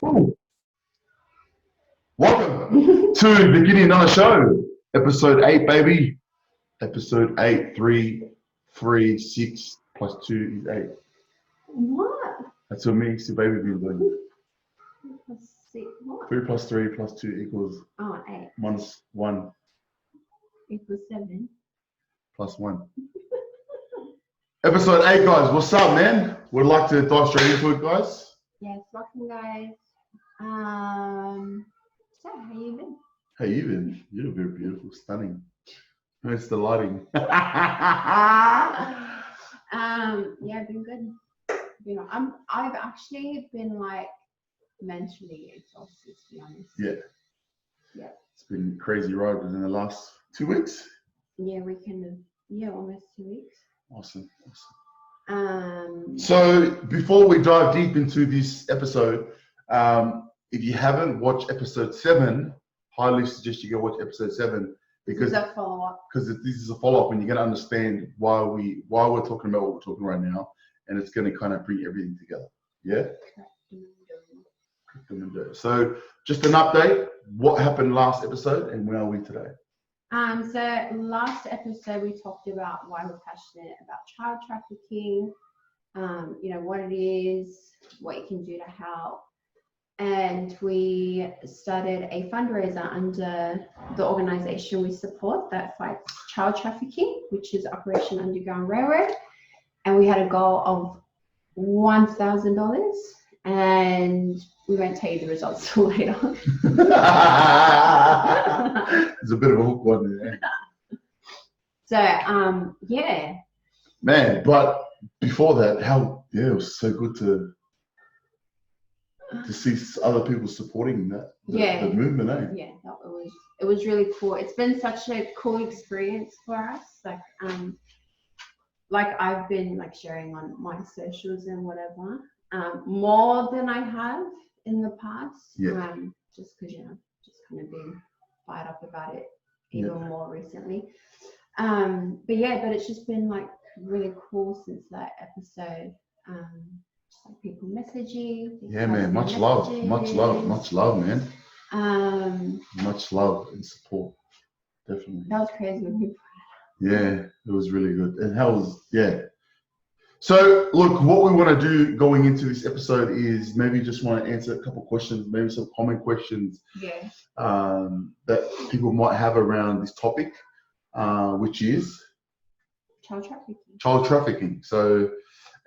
Welcome to the Kini show, episode 8, baby. Episode 8, 3, 3, 6 plus 2 is 8. What? That's what me, so baby, be doing. 3 plus 6, what? 3 plus 3 plus 2 equals 8. minus 1 Equals 7. plus 1. Episode 8, guys. What's up, man? Would like to dive straight into it, guys. Yes, welcome, guys. So, how you been? Hey, you been? You look very beautiful, stunning. It's the lighting. Yeah, I've been good. You know, I've actually been like mentally exhausted, to be honest. Yeah. Yeah. It's been crazy ride within the last 2 weeks. Yeah, almost 2 weeks. Awesome. So before we dive deep into this episode, if you haven't watched episode 7, highly suggest you go watch episode 7 because this is a follow-up. Because this is a follow-up, and you're going to understand why we're talking about what we're talking right now, and it's going to kind of bring everything together. Yeah. So just an update. What happened last episode, and where are we today? So last episode we talked about why we're passionate about child trafficking, you know, what it is, what you can do to help. And we started a fundraiser under the organization we support that fights child trafficking, which is Operation Underground Railroad. And we had a goal of $1,000, and we won't tell you the results till later. There's a bit of a hook one there. So, yeah. Man, but before that, it was so good to see other people supporting the movement, eh? Yeah, it was really cool. It's been such a cool experience for us. Like I've been like sharing on my socials and whatever, more than I have in the past. Yeah. Just because, you know, just kind of being fired up about it even more recently. But it's just been like really cool since that episode. Just like people messaging. Yeah, man. Much love, man. Much love and support. Definitely. That was crazy. Yeah, it was really good. And So, look, what we want to do going into this episode is maybe just want to answer a couple questions, maybe some common questions that people might have around this topic, which is child trafficking. Child trafficking. So,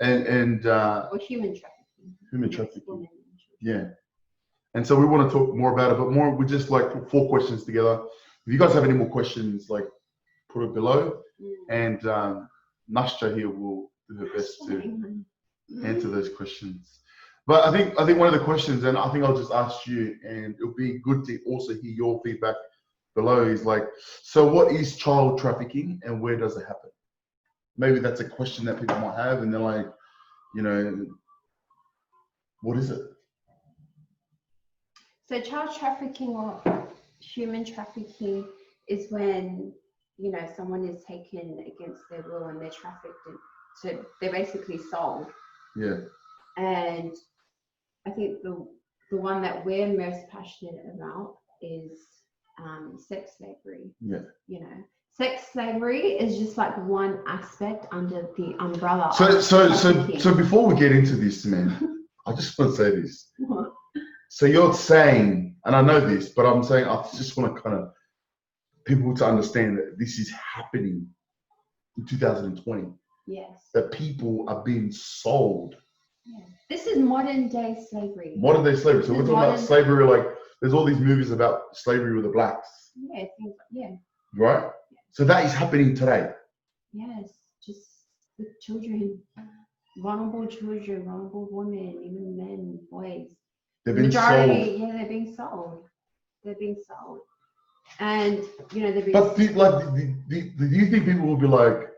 and or human trafficking. Human trafficking. Yeah. And so we want to talk more about it, but we just like put 4 questions together. If you guys have any more questions, like put it below, and Nashja here will do her best to answer those questions. But I think one of the questions, and I think I'll just ask you, and it'll be good to also hear your feedback below, is like, so what is child trafficking and where does it happen? Maybe that's a question that people might have, and they're like, you know, what is it? So child trafficking or human trafficking is when, you know, someone is taken against their will and they're trafficked, so they're basically sold. Yeah. And I think the one that we're most passionate about is sex slavery. Yeah. You know, sex slavery is just like one aspect under the umbrella. So before we get into this, man, I just want to say this. What? So you're saying, and I know this, but I'm saying I just want to kind of people to understand that this is happening in 2020. Yes. That people are being sold. Yeah. This is modern day slavery. Modern day slavery. So we're talking about slavery, like there's all these movies about slavery with the blacks. Yeah, things like, yeah. Right? Yeah. So that is happening today. Yes, just with children, vulnerable children, vulnerable women, even men, boys. They've been sold. Yeah, they're being sold. They're being sold. And, you know, they're being But do you think people will be like,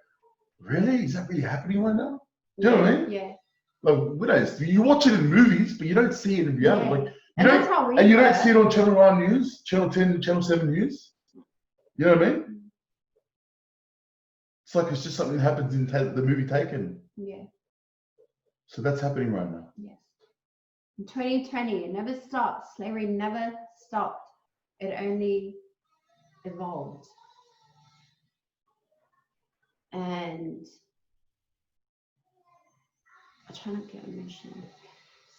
really? Is that really happening right now? Do you know what I mean? Yeah. Like, you watch it in movies, but you don't see it in reality. Yeah. Like, you don't see it on Channel 9 News, Channel 10, Channel 7 News. You know what I mean? It's like it's just something that happens in the movie Taken. Yeah. So that's happening right now. Yes. In 2020, it never stopped. Slavery never stopped. It only evolved. And I try not to get emotional.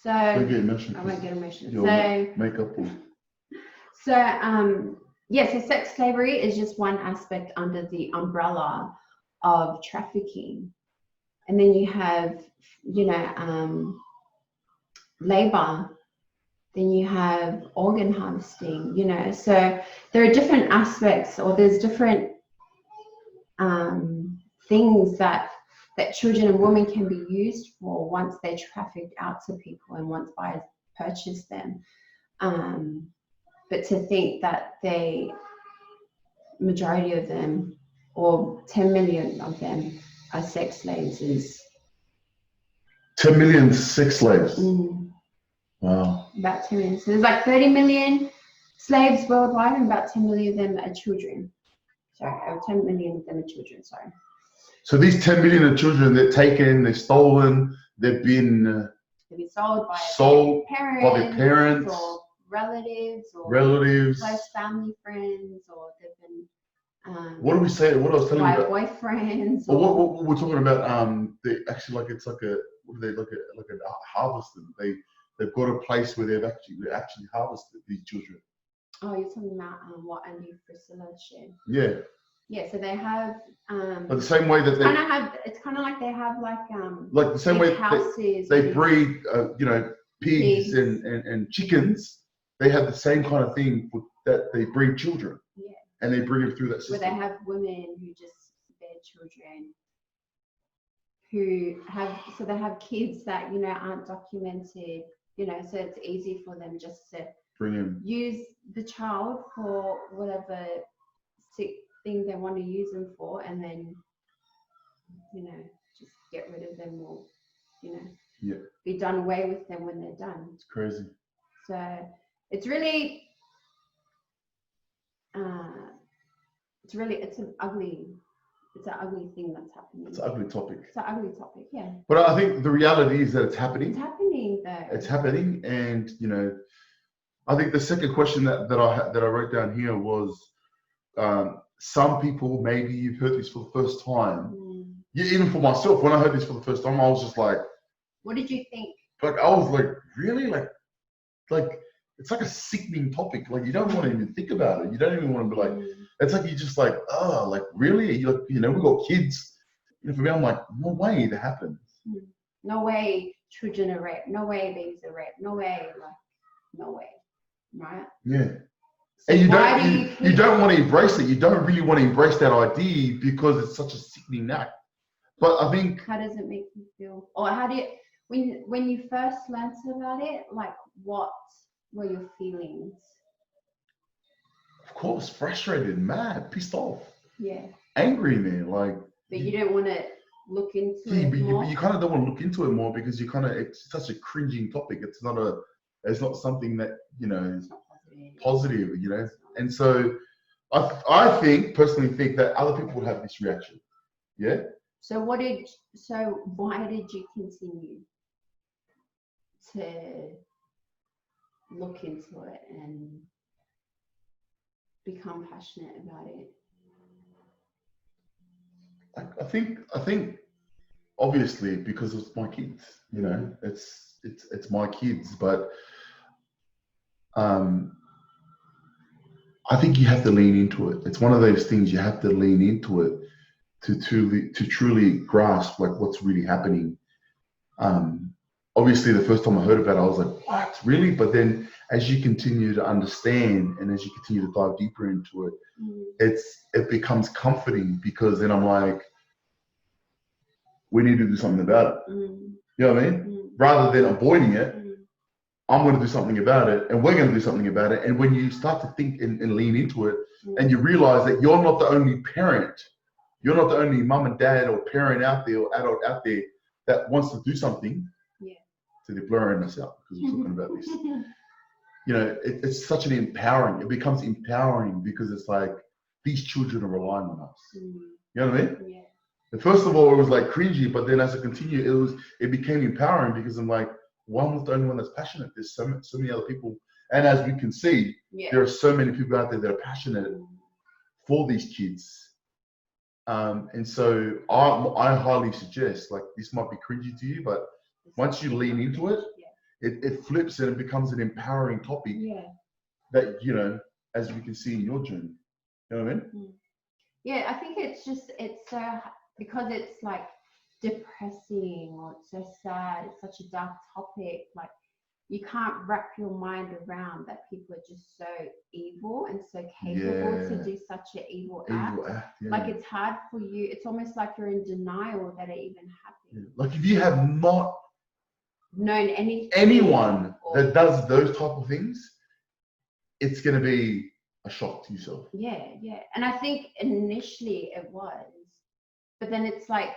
So Don't get emotional. I won't get emotional. Your makeup will. So so sex slavery is just one aspect under the umbrella of trafficking. And then you have, labor, then you have organ harvesting, so there are different aspects, or there's different things that children and women can be used for once they're trafficked out to people and once buyers purchase them. But to think that majority of them, or 10 million of them, are sex slaves is 10 million sex slaves. Wow. About 10 million. So there's like 30 million slaves worldwide, and about 10 million of them are children. Sorry, 10 million of them are children. Sorry. So these 10 million of children, they're taken, they're stolen, they've been sold by their parents, or relatives, or close family friends, or they've been. What do we say? What I was telling you about boyfriends. Or what we're talking about? They actually it's like a harvested. They've got a place where they've actually harvested these children. Oh, you're talking about what Andy Priscilla shared. Yeah. Yeah, so they have. But the same way that it's kind of like they have like the same way houses. They breed, pigs and chickens. They have the same kind of thing that they breed children. Yeah. And they bring them through that system. Where they have women who just bear children, they have kids that aren't documented. So it's easy for them just to use the child for whatever sick thing they want to use them for, and then just get rid of them, or be done away with them when they're done. It's crazy. So it's really it's an ugly thing that's happening. It's an ugly topic. It's an ugly topic, yeah. But I think the reality is that it's happening. It's happening, though. It's happening, and I think the second question that I wrote down here was, some people, maybe you've heard this for the first time. Yeah, even for myself, when I heard this for the first time, I was just like, what did you think? Like, I was like, really? Like it's like a sickening topic. Like, you don't want to even think about it. You don't even want to be like, it's like, you're just like, oh, like, really? You're like, we've got kids. For me, I'm like, no way that happens. No way children are raped. No way babies are raped. No way, no way. Right? Yeah. So and you don't want to embrace it. You don't really want to embrace that idea because it's such a sickening act. But I think, how does it make you feel? Or how do you, when you first learned about it, like, what were your feelings? Of course, frustrated, mad, pissed off. Yeah. Angry, man. Like. But you don't want to look into it more. You kind of don't want to look into it more because it's such a cringing topic. It's not something that is positive. And so I personally think that other people would have this reaction. Yeah. So why did you continue to look into it and become passionate about it? I think obviously because it's my kids, it's my kids, but I think you have to lean into it. It's one of those things you have to lean into it to truly grasp like what's really happening. Obviously the first time I heard about it, I was like, what, really? But then as you continue to understand and as you continue to dive deeper into it, it becomes comforting, because then I'm like, we need to do something about it. You know what I mean? Rather than avoiding it, I'm going to do something about it, and we're going to do something about it. And when you start to think and lean into it, and you realize that you're not the only parent, you're not the only mum and dad or parent out there or adult out there that wants to do something. Yeah. So they're blurring us out because we're talking about this. It's such an empowering. It becomes empowering because it's like these children are relying on us. You know what I mean? Yeah. And first of all, it was like cringy, but then as it continued, it became empowering because I'm like, one was the only one that's passionate. There's so many other people, and as we can see, there are so many people out there that are passionate for these kids. And so I highly suggest, like, this might be cringy to you, but once you lean into it, it flips and it becomes an empowering topic that, you know, as we can see in your journey. You know what I mean? Yeah, I think it's so, because it's like depressing or it's so sad, it's such a dark topic, like you can't wrap your mind around that people are just so evil and so capable to do such an evil act. Like it's hard for you, it's almost like you're in denial that it even happened. Like if you have not known anyone that does those type of things, it's going to be a shock to yourself. And I think initially it was, but then it's like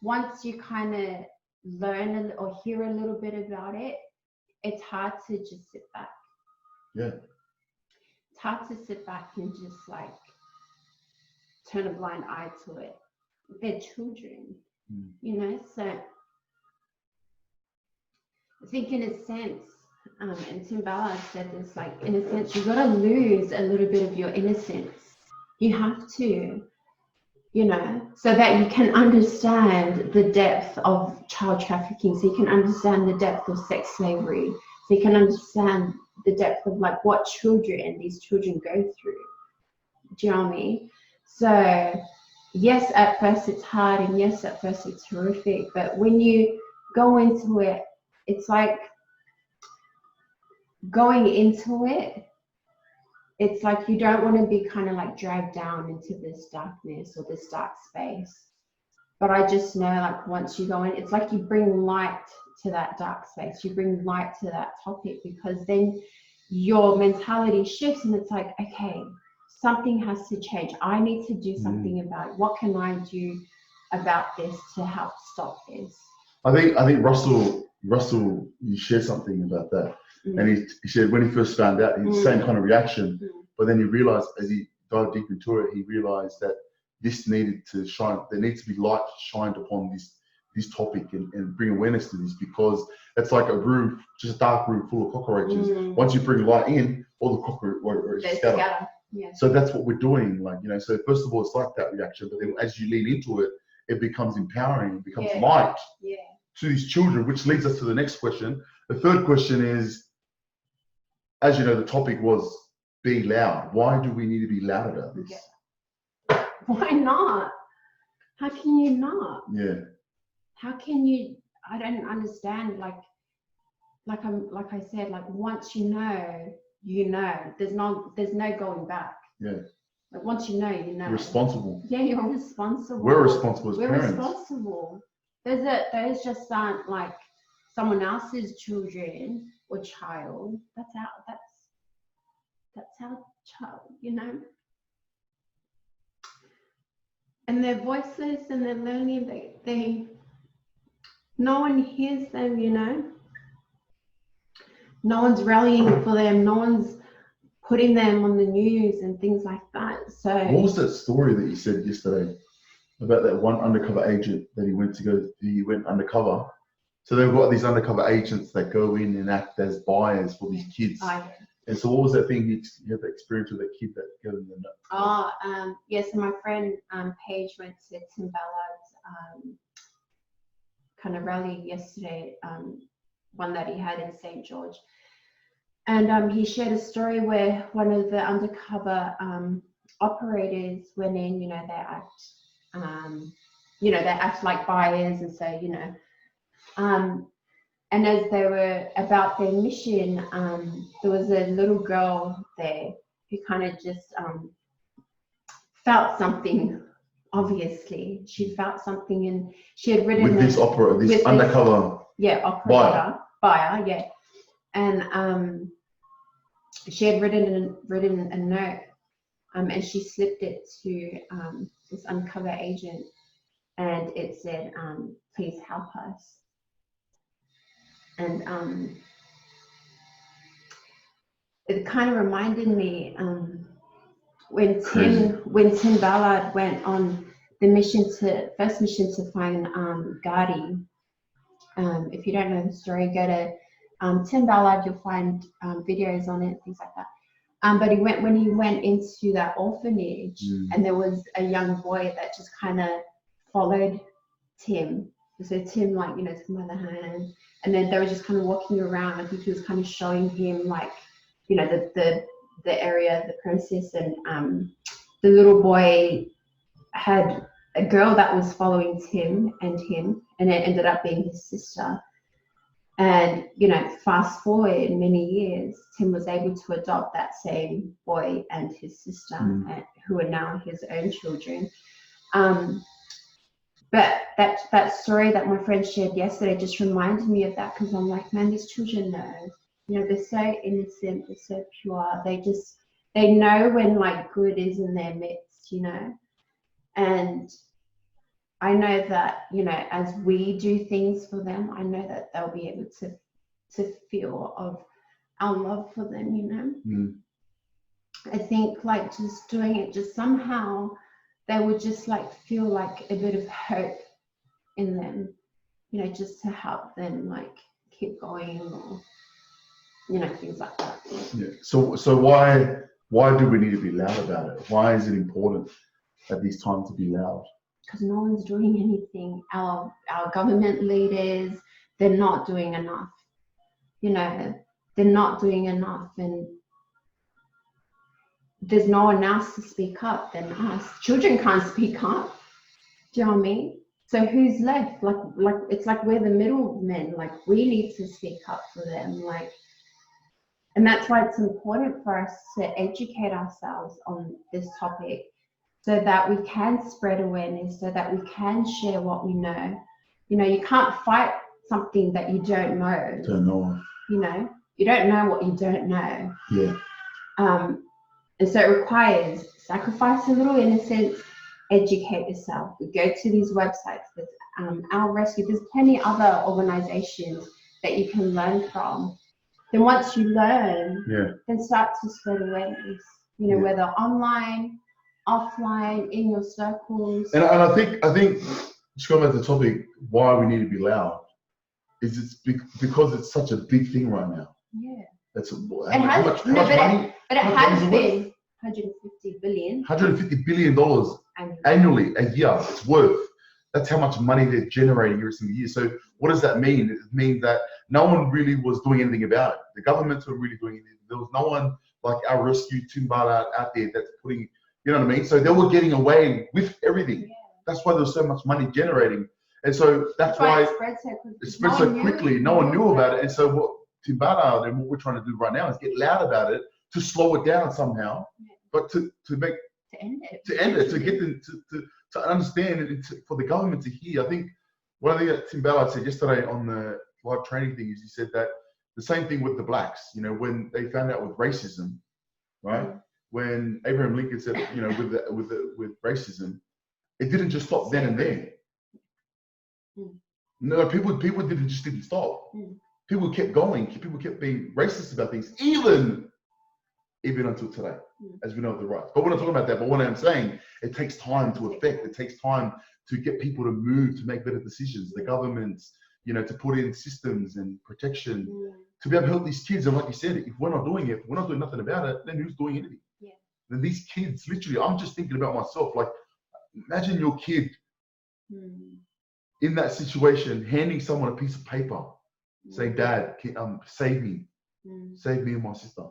once you kind of learn or hear a little bit about it, it's hard to just sit back. It's hard to sit back and just like turn a blind eye to it. They're children, you know, so I think in a sense, and Tim Ballard said this, like, in a sense, you've got to lose a little bit of your innocence. You have to, you know, so that you can understand the depth of child trafficking, so you can understand the depth of sex slavery, so you can understand the depth of, like, what these children go through. Do you know what I mean? So, yes, at first it's hard, and yes, at first it's horrific, but when you go into it, it's like, going into it, it's like you don't want to be kind of like dragged down into this darkness or this dark space. But I just know, like, once you go in, it's like you bring light to that dark space. You bring light to that topic, because then your mentality shifts and it's like, okay, something has to change. I need to do something about it. What can I do about this to help stop this? I think Russell, you shared something about that. And he said when he first found out, he had the same kind of reaction. But then he realized, as he dived deep into it, he realized that this needed to shine. There needs to be light shined upon this topic and bring awareness to this, because it's like a room, just a dark room full of cockroaches. Once you bring light in, all the cockroaches scatter. So that's what we're doing, like, you know. So first of all, it's like that reaction, but then as you lean into it, it becomes empowering, it becomes light to these children, which leads us to the next question. The third question is, as you know, the topic was be loud. Why do we need to be loud about this? Why not? How can you not? How can you? I don't understand. Like I said, like, once you know, you know. There's no going back. Like, once you know, you know. You're responsible. You're responsible. We're responsible as parents. We're responsible. Those just aren't like someone else's children or child. That's our child, you know. And they're voiceless and they're learning. They no one hears them, you know. No one's rallying for them. No one's putting them on the news and things like that. So what was that story that you said yesterday about that one undercover agent that he went undercover? So they've got these undercover agents that go in and act as buyers for these kids. And so what was that thing you had the experience with that kid that gave them the nut? So my friend Paige went to Tim Ballard's kind of rally yesterday, one that he had in St. George. And he shared a story where one of the undercover operators went in, you know, they act like buyers, and so, you know, and as they were about their mission, there was a little girl there who kind of just felt something. Obviously, she felt something, and she had written with this undercover operator buyer, and she had written a note, and she slipped it to this undercover agent, and it said, "Please help us." And it kind of reminded me when Tim Ballard went on the first mission to find Gardi. If you don't know the story, go to Tim Ballard, you'll find videos on it, things like that. But when he went into that orphanage, and there was a young boy that just kind of followed Tim. So Tim, like, you know, took him by the hand, and then they were just kind of walking around. I think he was kind of showing him, like, you know, the area, the premises, and the little boy had a girl that was following Tim and him, and it ended up being his sister. And, you know, fast forward many years, Tim was able to adopt that same boy and his sister, who are now his own children. But that story that my friend shared yesterday just reminded me of that, because I'm like, man, these children know. You know, they're so innocent, they're so pure. They know when, like, good is in their midst, you know. And I know that, you know, as we do things for them, I know that they'll be able to feel of our love for them, you know. I think, like, just doing it, just somehow they would just, like, feel like a bit of hope in them, you know, just to help them, like, keep going, or, you know, things like that. Yeah. So why do we need to be loud about it? Why is it important at these times to be loud? Because no one's doing anything. Our government leaders, they're not doing enough. You know, they're not doing enough, and there's no one else to speak up than us. Children can't speak up. Do you know what I mean? So who's left? Like it's like we're the middlemen. Like, we need to speak up for them. Like, and that's why it's important for us to educate ourselves on this topic, so that we can spread awareness, so that we can share what we know. You know, you can't fight something that you don't know. Don't know. You know, you don't know what you don't know. Yeah. And so it requires sacrifice a little innocence, educate yourself. We go to these websites. There's Our Rescue. There's plenty other organizations that you can learn from. Then once you learn, then start to spread awareness. You know, whether online, offline, in your circles. And I think just going back to the topic, why we need to be loud, is because it's such a big thing right now. Yeah. That's But it has been $150 billion. $150 billion annually a year. It's worth. That's how much money they're generating every single year. So what does that mean? It means that no one really was doing anything about it. The governments were really doing anything. There was no one like Our Rescue Timbala out there that's putting, you know what I mean? So they were getting away with everything. Yeah. That's why there's so much money generating. And so that's why it spread so quickly. No one knew about it. And so what Timbala and what we're trying to do right now is get loud about it, to slow it down somehow, but to end it, to get them to understand it, for the government to hear. I think one thing that Tim Ballard said yesterday on the live training thing is, he said that the same thing with the blacks, you know, when they found out with racism, right? When Abraham Lincoln said, you know, with racism, it didn't just stop then and there. No, people didn't stop. People kept going. People kept being racist about things, even until today, as we know the rights. But we're not talking about that. But what I'm saying, it takes time to affect. It takes time to get people to move, to make better decisions. The governments, you know, to put in systems and protection to be able to help these kids. And like you said, if we're not doing it, if we're not doing nothing about it, then who's doing anything? Yeah. Then these kids, literally, I'm just thinking about myself. Like, imagine your kid in that situation, handing someone a piece of paper, saying, "Dad, save me, save me and my sister."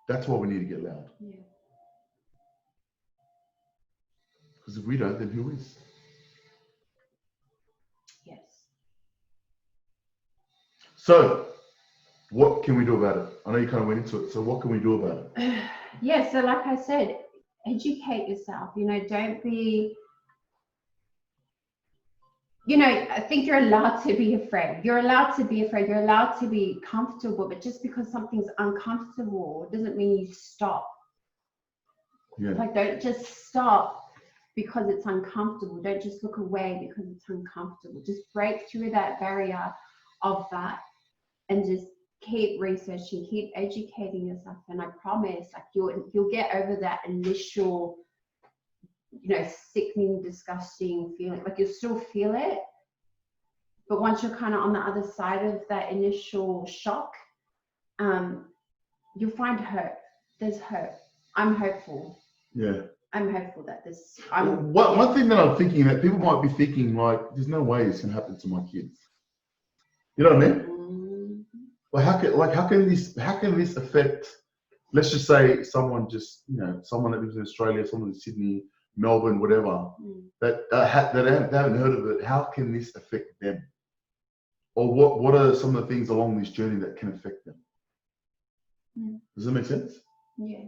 That's why we need to get loud. Yeah. Because if we don't, then who is? Yes. So, what can we do about it? I know you kind of went into it. So what can we do about it? Yeah, so like I said, educate yourself. You know, don't be, you know, I think you're allowed to be afraid. You're allowed to be afraid. You're allowed to be comfortable. But just because something's uncomfortable doesn't mean you stop. Yeah. Like, don't just stop because it's uncomfortable. Don't just look away because it's uncomfortable. Just break through that barrier of that and just keep researching, keep educating yourself. And I promise, like, you'll get over that initial, you know, sickening, disgusting feeling. Like, you'll still feel it, But once you're kind of on the other side of that initial shock, you'll find hope. There's hope. I'm hopeful. Yeah. I'm hopeful that this. One thing that I'm thinking, that people might be thinking, like, there's no way this can happen to my kids. You know what I mean? Well, how can this affect? Let's just say someone that lives in Australia, someone in Sydney, Melbourne, whatever, that they haven't heard of it. How can this affect them? Or what are some of the things along this journey that can affect them? Does that make sense? Yeah.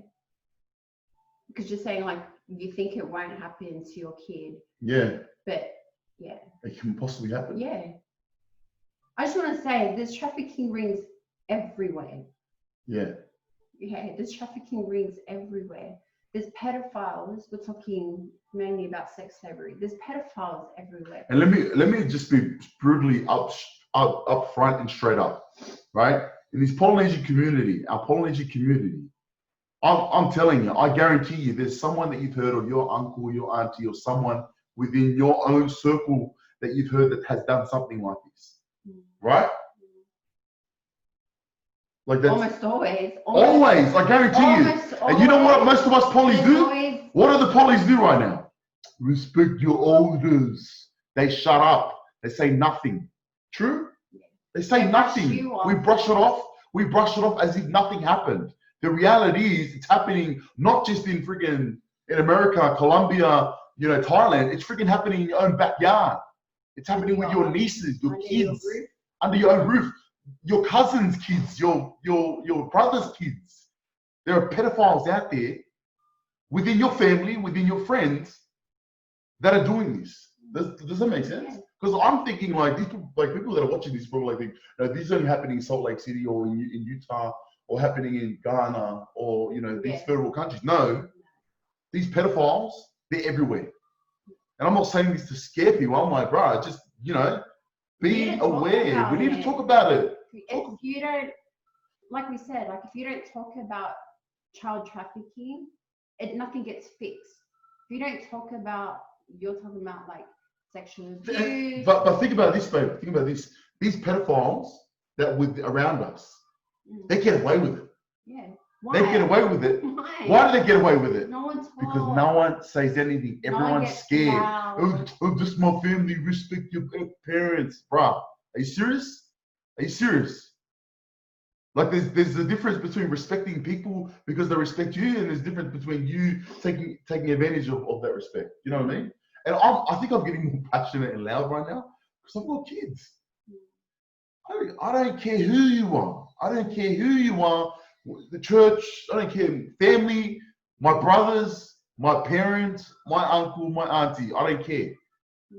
Because you're saying, like, you think it won't happen to your kid. Yeah. But yeah. It can possibly happen. Yeah. I just want to say, there's trafficking rings everywhere. Yeah. Yeah, there's trafficking rings everywhere. There's pedophiles. We're talking mainly about sex slavery. There's pedophiles everywhere. And let me just be brutally up front and straight up, right? In this Polynesian community, our Polynesian community, I'm telling you, I guarantee you, there's someone that you've heard, or your uncle, your auntie, or someone within your own circle that you've heard that has done something like this, right? Like that's almost always. Always, I guarantee you. And you know what most of us polys do? What do the polys do right now? Respect your elders. They shut up. They say nothing. True? They say nothing. We brush it off. We brush it off as if nothing happened. The reality is, it's happening not just in America, Colombia, Thailand. It's freaking happening in your own backyard. It's happening with your nieces, your kids, under your own roof. Your cousins' kids, your brother's kids. There are pedophiles out there within your family, within your friends, that are doing this. Does that make sense? Because I'm thinking, like, these people, like people that are watching this probably think, these are happening in Salt Lake City or in Utah or happening in Ghana or these third world countries. No, these pedophiles, they're everywhere. And I'm not saying this to scare people. I'm like, bro, just be aware. We need to talk about it. If you don't, like we said, if you don't talk about child trafficking, nothing gets fixed. If you don't talk about, you're talking about like sexual abuse. But think about this, babe. Think about this. These pedophiles that around us, they get away with it. Yeah. Why? They get away with it. Why do they get away with it? No one talks. Because no one says anything. Everyone's scared. Oh, just my family. Respect your parents, bruh. Are you serious? Are you serious? Like there's a difference between respecting people because they respect you, and there's a difference between you taking advantage of that respect. You know what I mean? And I think I'm getting more passionate and loud right now because I've got kids. I don't care who you are. I don't care who you are. The church, I don't care. Family, my brothers, my parents, my uncle, my auntie, I don't care.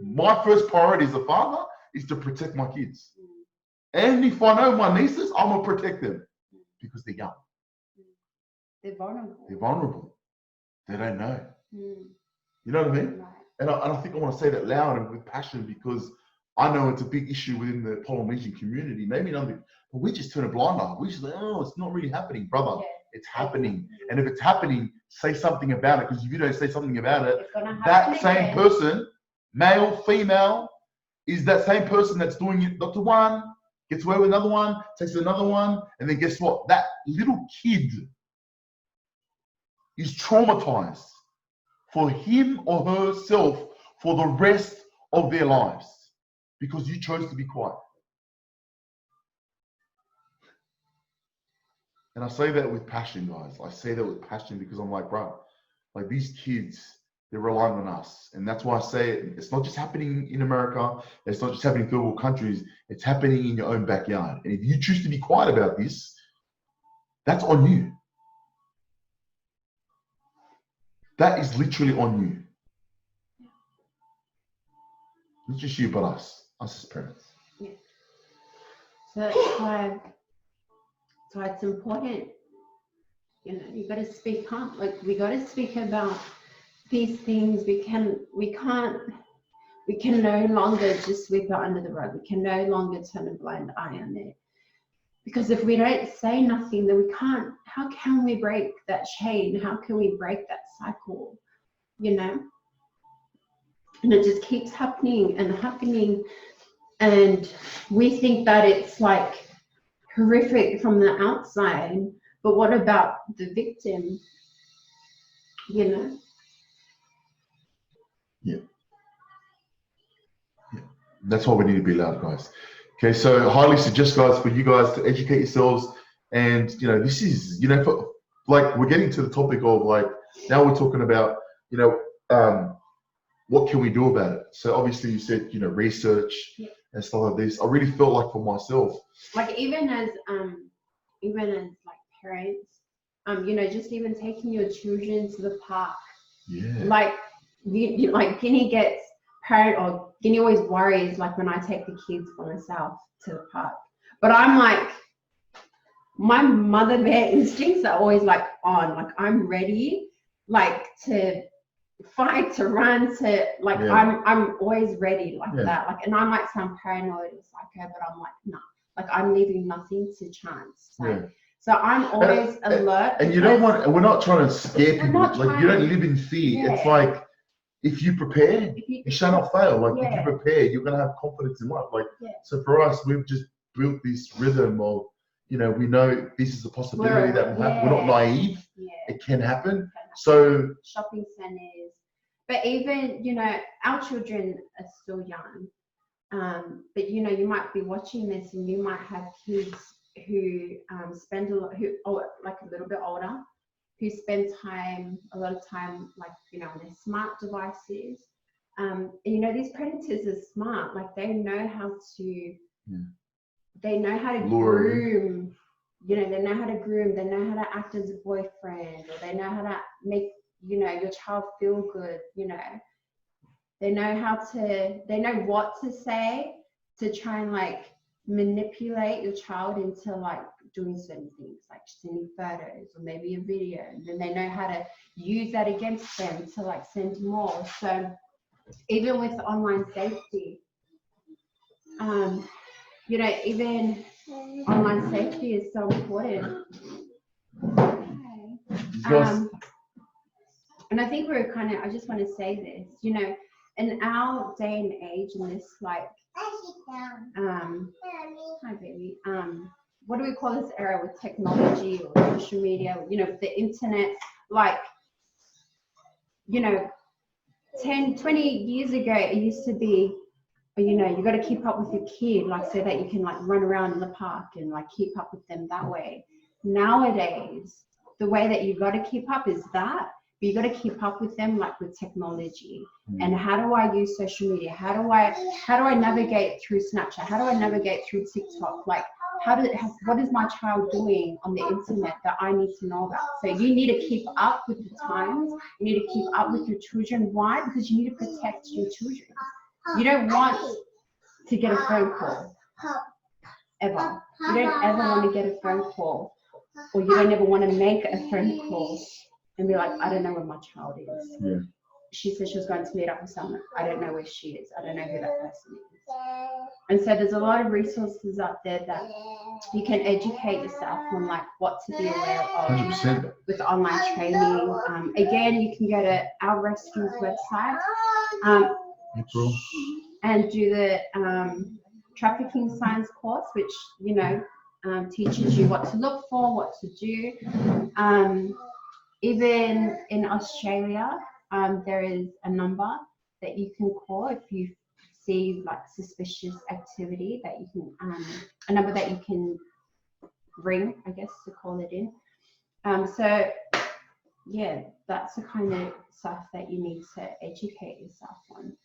My first priority as a father is to protect my kids. And if I know my nieces, I'm going to protect them because they're young. They're vulnerable. They're vulnerable. They don't know. You know what I mean? Right. And I think I want to say that loud and with passion because I know it's a big issue within the Polynesian community. Maybe not, but we just turn a blind eye. We just like, oh, it's not really happening, brother. Yeah. It's happening. And if it's happening, say something about it. Because if you don't say something about it, that same person, male, female, is that same person that's doing it not to one, gets away with another one, takes another one, and then guess what? That little kid is traumatized for him or herself for the rest of their lives because you chose to be quiet. And I say that with passion, guys. I say that with passion because I'm like, bro, like these kids, they're relying on us. And that's why I say it's not just happening in America. It's not just happening in third world countries. It's happening in your own backyard. And if you choose to be quiet about this, that's on you. That is literally on you. Not just you, but us as parents. Yeah. So that's why it's important, you got to speak up. Like we got to speak about these things. We can no longer just sweep it under the rug. We can no longer turn a blind eye on it. Because if we don't say nothing, then we can't. How can we break that chain? How can we break that cycle? And it just keeps happening and happening. And we think that it's like horrific from the outside, but what about the victim? You know? Yeah. That's why we need to be loud, guys. Okay, so highly suggest, guys, for you guys to educate yourselves. And this is, like, we're getting to the topic of, like, now we're talking about, what can we do about it? So obviously you said, research and stuff like this. I really felt like for myself, like even as like parents, just even taking your children to the park. Yeah. Like like Kini gets parent, or Kini always worries like when I take the kids by myself to the park. But I'm like, my mother bear instincts are always like on, like I'm ready, like to fight, to run, to like I'm always ready like that. Like, and I might sound paranoid or psycho, but I'm like, no, like I'm leaving nothing to chance. So I'm always alert. And you don't want, and we're not trying to scare people. Like, you don't live in fear. It's like, if you prepare, you shall not fail. Like, if you prepare, you're going to have confidence in life. Like, so for us, we've just built this rhythm of, we know this is a possibility that will happen. We're not naive. It can happen. So shopping centers, but even, our children are still young. But you might be watching this and you might have kids who spend a lot, like a little bit older, who spend a lot of time, like, on their smart devices. And, these predators are smart. Like, they know how to groom. They know how to groom. They know how to act as a boyfriend, or they know how to make, your child feel good. They know what to say to try and like manipulate your child into like doing certain things, like sending photos or maybe a video, and then they know how to use that against them to like send more. So even with online safety, even online safety is so important. And I think I just want to say this, in our day and age, in this like, hi baby, what do we call this era with technology or social media, the internet, like, 10, 20 years ago, it used to be, you got to keep up with your kid, like, so that you can like run around in the park and like keep up with them that way. Nowadays, the way that you got to keep up is that, but you got to keep up with them like with technology. And how do I use social media? How do I navigate through Snapchat? How do I navigate through TikTok? Like, what is my child doing on the internet that I need to know about? So you need to keep up with the times. You need to keep up with your children. Why? Because you need to protect your children. You don't want to get a phone call ever. You don't ever want to get a phone call, or you don't ever want to make a phone call and be like, I don't know where my child is. Yeah. She said she was going to meet up with someone. I don't know where she is. I don't know who that person is. And so there's a lot of resources out there that you can educate yourself on, like what to be aware of 100%. with online training. Again, you can go to Our Rescue's website and do the trafficking science course, which teaches you what to look for, what to do. Even in Australia, there is a number that you can call if you see like suspicious activity, that you can a number that you can ring, I guess, to call it in. So yeah, that's the kind of stuff that you need to educate yourself on.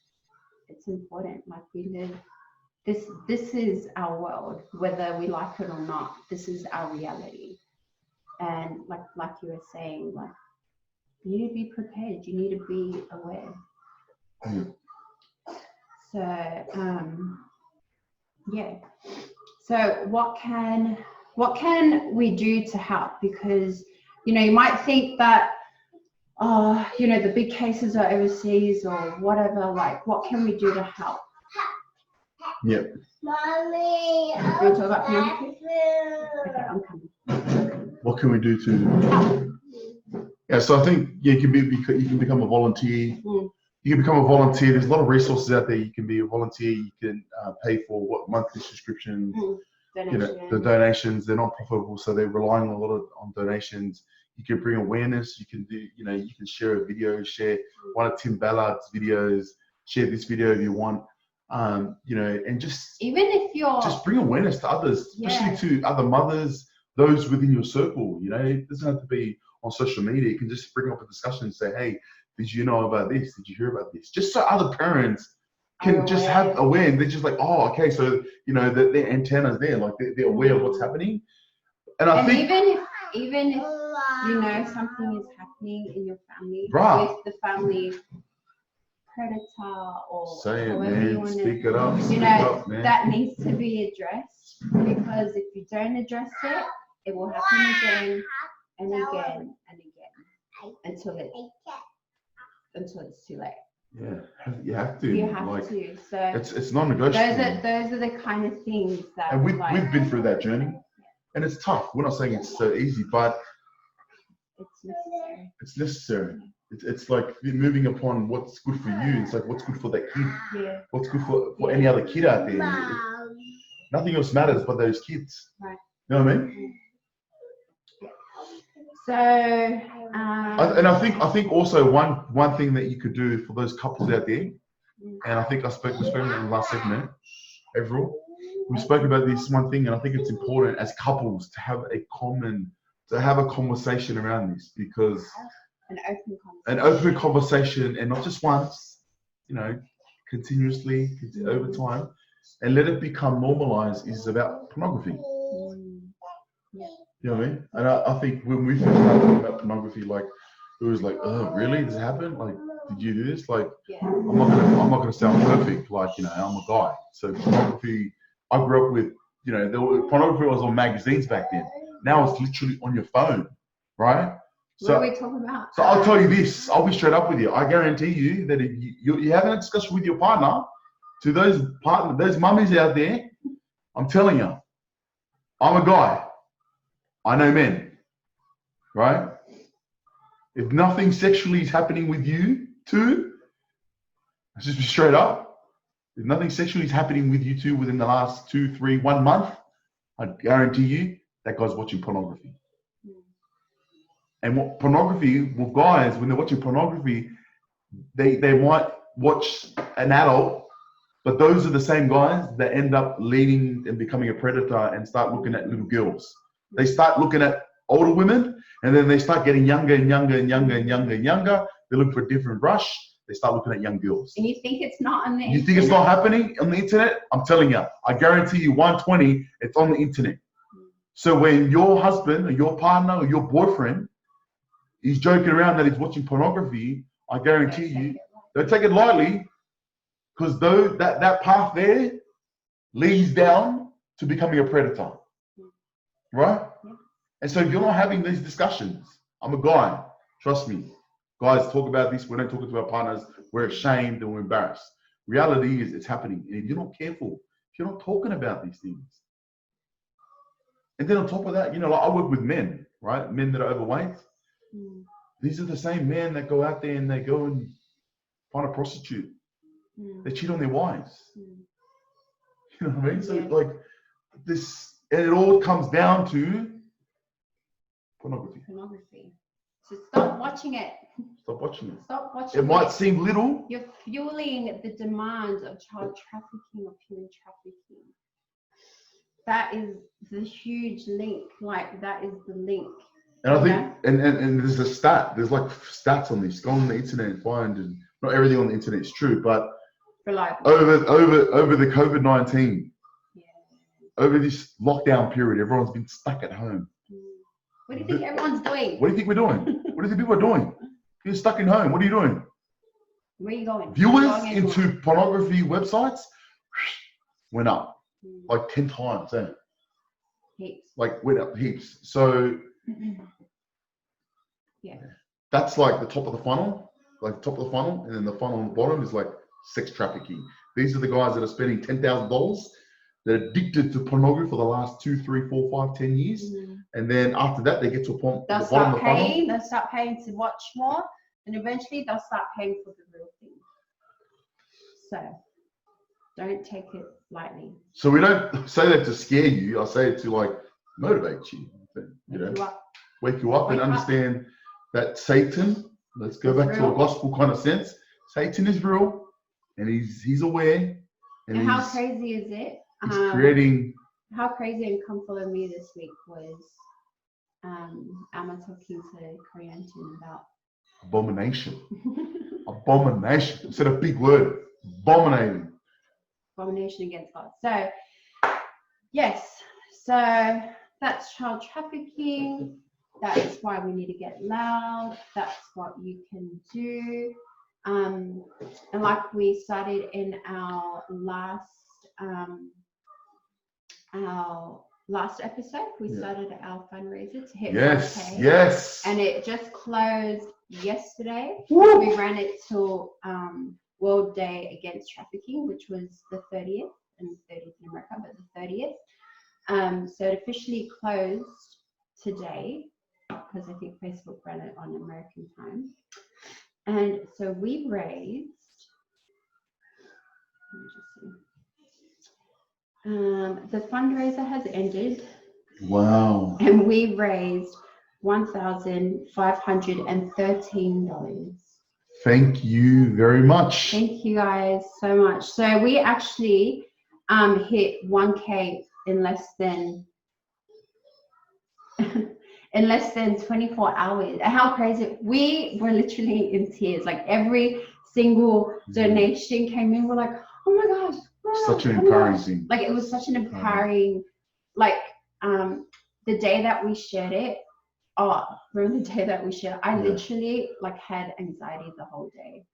It's important. Like, we live, this is our world, whether we like it or not. This is our reality. And like you were saying, like, you need to be prepared. You need to be aware. So yeah. So what can we do to help? Because you might think that the big cases are overseas or whatever. Like, what can we do to help? Yep. Mommy, you want to talk about pornography? Okay, I'm coming. What can we do to? Yeah, so I think you can become a volunteer. You can become a volunteer. There's a lot of resources out there. You can be a volunteer. You can pay for monthly subscriptions. You know, the donations, they're not profitable, so they're relying a lot on donations. You can bring awareness. You can do, you know, you can share a video, share one of Tim Ballard's videos, share this video if you want, you know, and just even if you're just bring awareness to others, especially to other mothers, those within your circle. You know, it doesn't have to be on social media. You can just bring up a discussion and say, hey, did you know about this? Did you hear about this? Just so other parents can just have aware. They're just like, oh, okay, so you know their antennas there, like they're aware of what's happening. And I think even if you know something is happening in your family right. with the family predator or say it, however man. you want Speak to, it up. you Speak know, up, man. that needs to be addressed, because if you don't address it, it will happen again and again and again until it's too late. Yeah, you have to. You have to. So it's non-negotiable. Those are the kind of things that. And we've been through that journey, and it's tough. We're not saying it's so easy, but it's necessary. It's necessary. It's like moving upon what's good for you. It's like what's good for that kid. Yeah. What's good for any other kid out there. Nothing else matters but those kids. Right. You know what I mean? So, and I think also one thing that you could do for those couples out there, and I think we spoke about it in the last segment, Everall, we spoke about this one thing, and I think it's important as couples to have a conversation around this, because an open conversation, and not just once, you know, continuously over time, and let it become normalized, is about pornography. You know what I mean? And I think when we first started talking about pornography, like it was like, oh, really? Does it happen? Like, did you do this? Like, I'm not gonna sound perfect. Like, you know, I'm a guy. So pornography, I grew up with, you know, pornography was on magazines back then. Now it's literally on your phone, right? So, what are we talking about? So I'll tell you this. I'll be straight up with you. I guarantee you that if you're having a discussion with your partner, to those mummies out there, I'm telling you, I'm a guy. I know men, right? If nothing sexually is happening with you two, let's just be straight up. If nothing sexually is happening with you two within the last 2, 3, 1 month, I guarantee you that guy's watching pornography. And what pornography, with guys, when they're watching pornography, they might watch an adult, but those are the same guys that end up leading and becoming a predator and start looking at little girls. They start looking at older women, and then they start getting younger and younger and younger and younger and younger. They look for a different rush. They start looking at young girls. And you think it's not on the internet? You think it's not happening on the internet? I'm telling you, I guarantee you 120, it's on the internet. So when your husband or your partner or your boyfriend is joking around that he's watching pornography, I guarantee you, don't take it lightly, because that path there leads down to becoming a predator. Right? Yeah. And so if you're not having these discussions, I'm a guy, trust me. Guys talk about this, we don't talk to our partners, we're ashamed and we're embarrassed. Reality is it's happening. And if you're not careful, if you're not talking about these things. And then on top of that, you know, like I work with men, right? Men that are overweight. These are the same men that go out there and they go and find a prostitute. They cheat on their wives. You know what I mean? So like this. And it all comes down to pornography. So stop watching it. Stop watching it. Stop watching it. It might seem little. You're fueling the demands of child trafficking or human trafficking. That is the huge link. Like, that is the link. And I think, and there's a stat. There's like stats on this. Go on the internet and find, and not everything on the internet is true, but over the COVID-19. Over this lockdown period, everyone's been stuck at home. What do you think everyone's doing? What do you think we're doing? What do you think people are doing? You're stuck in home. What are you doing? Where are you going? Viewers into pornography websites went up like 10 times. Heaps. Like went up heaps. So that's like the top of the funnel. Like the top of the funnel, and then the funnel on the bottom is like sex trafficking. These are the guys that are spending $10,000. They're addicted to pornography for the last 2, 3, 4, 5, 10 years. And then after that, they get to a point at the bottom of the funnel. They'll start paying to watch more. And eventually they'll start paying for the real thing. So don't take it lightly. So we don't say that to scare you. I say it to like motivate you. Wake you up and understand that Satan. Let's go back to a gospel kind of sense. Satan is real, and he's aware. And how crazy is it? He's creating. How crazy and come follow me this week was Amma talking to Korean about Abomination. Abomination. Instead of big word. Abominating. Abomination against God. So, yes. So, that's child trafficking. That's why we need to get loud. That's what you can do. And like we started in our last episode, we started our fundraiser to hit 1K. Yes. And it just closed yesterday. Woo! We ran it till World Day Against Trafficking, which was the 30th, and 30th in America, but the 30th. So it officially closed today because I think Facebook ran it on American time. And so we raised, the fundraiser has ended. Wow. And we raised $1,513. Thank you very much. Thank you guys so much. So we actually hit 1K in less than 24 hours. How crazy. We were literally in tears. Like every single donation came in, we're like, oh my gosh. Such an empowering thing. Like it was such an empowering, like the day that we shared it, remember the day that we shared it, I literally like had anxiety the whole day.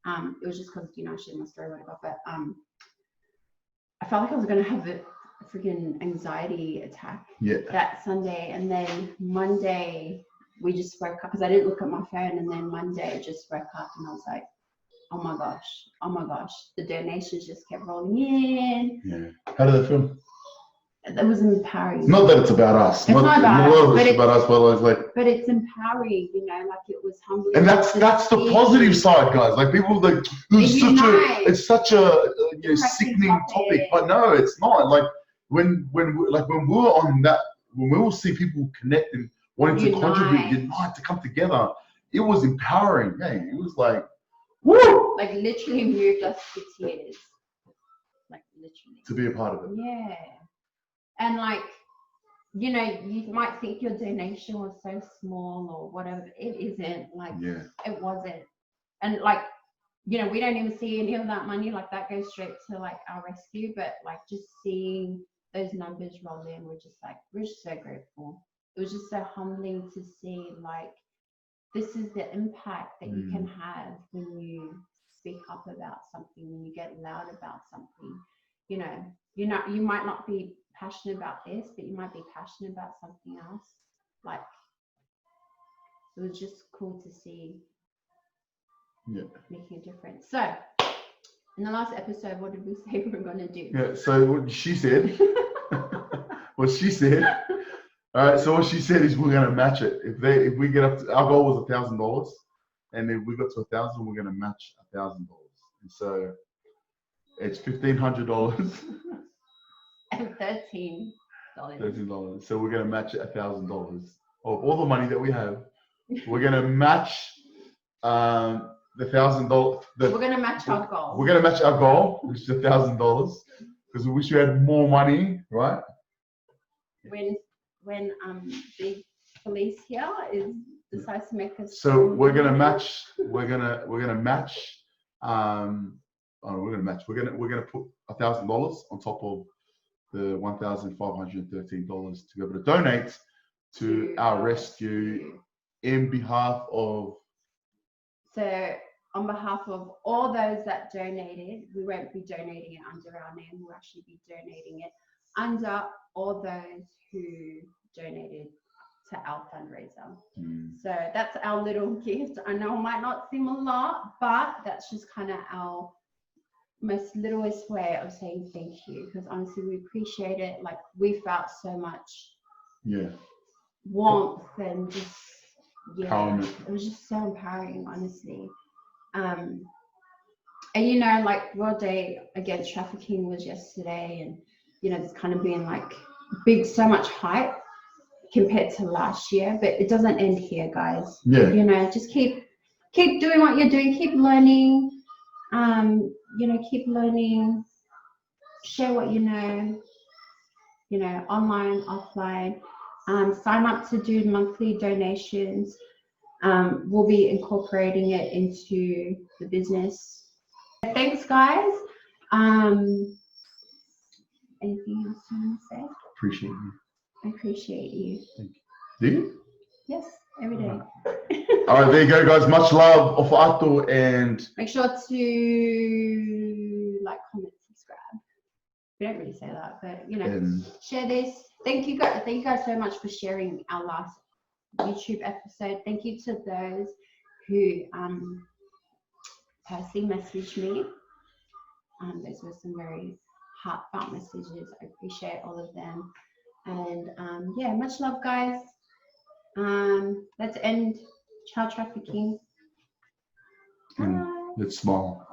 It was just because, I shared my story, whatever, but I felt like I was going to have a freaking anxiety attack that Sunday. And then Monday, we just woke up because I didn't look at my phone. And then Monday, I just woke up and I was like, oh my gosh, the donations just kept rolling in. Yeah. How did that feel? It was empowering. Not that it's about us. It's not about us, but it's about us, but like. But it's empowering, like it was humbling. And that's the positive side, guys. Like people like it's such a sickening topic, but no, it's not. Like when we were on that, when we will see people connect and wanting to contribute, unite, to come together, it was empowering. Hey, it was like, woo! Like literally moved us to tears. Like literally. To be a part of it. Yeah. And like, you might think your donation was so small or whatever. It isn't. Like, it wasn't. And like, we don't even see any of that money. Like that goes straight to like our rescue. But like just seeing those numbers roll in, we're just so grateful. It was just so humbling to see like, this is the impact that you can have when you speak up about something, when you get loud about something. You might not be passionate about this, but you might be passionate about something else. Like, it was just cool to see making a difference. So, in the last episode, what did we say we were going to do? Yeah, so what she said, all right, so what she said is we're going to match it. If we get up to, our goal was $1,000, and if we got to 1,000, we're going to match $1,000. And so it's $1,500. And $13. $13. So we're going to match it $1,000 of all the money that we have. We're going to match the $1,000. We're going to match our goal. We're going to match our goal, which is $1,000, because we wish we had more money, right? When the police here decides to make us. So we're going to match. We're going to match. We're going to put $1,000 on top of the $1,513 to be able to donate to our rescue in behalf of. So on behalf of all those that donated, we won't be donating it under our name. We'll actually be donating it under all those who donated to our fundraiser. So that's our little gift. I know it might not seem a lot, but that's just kind of our most littlest way of saying thank you, because honestly we appreciate it. Like we felt so much warmth and just empowerment. It was just so empowering, honestly. And you know, like World Day Against Trafficking was yesterday, and you know, there's kind of been like so much hype compared to last year, but it doesn't end here, guys. Yeah. You know, just keep doing what you're doing, keep learning, you know, keep learning, share what you know, online, offline, sign up to do monthly donations. We'll be incorporating it into the business. Thanks, guys. Anything else you want to say? Appreciate you. I appreciate you. Thank you. Do you? Yes, every day. All right, there you go, guys. Much love of Ato, and make sure to like, comment, subscribe. We don't really say that, but you know, share this. Thank you guys so much for sharing our last YouTube episode. Thank you to those who personally messaged me. Those were some very heartfelt messages. I appreciate all of them. And yeah, much love, guys. Let's end child trafficking. Let's smile.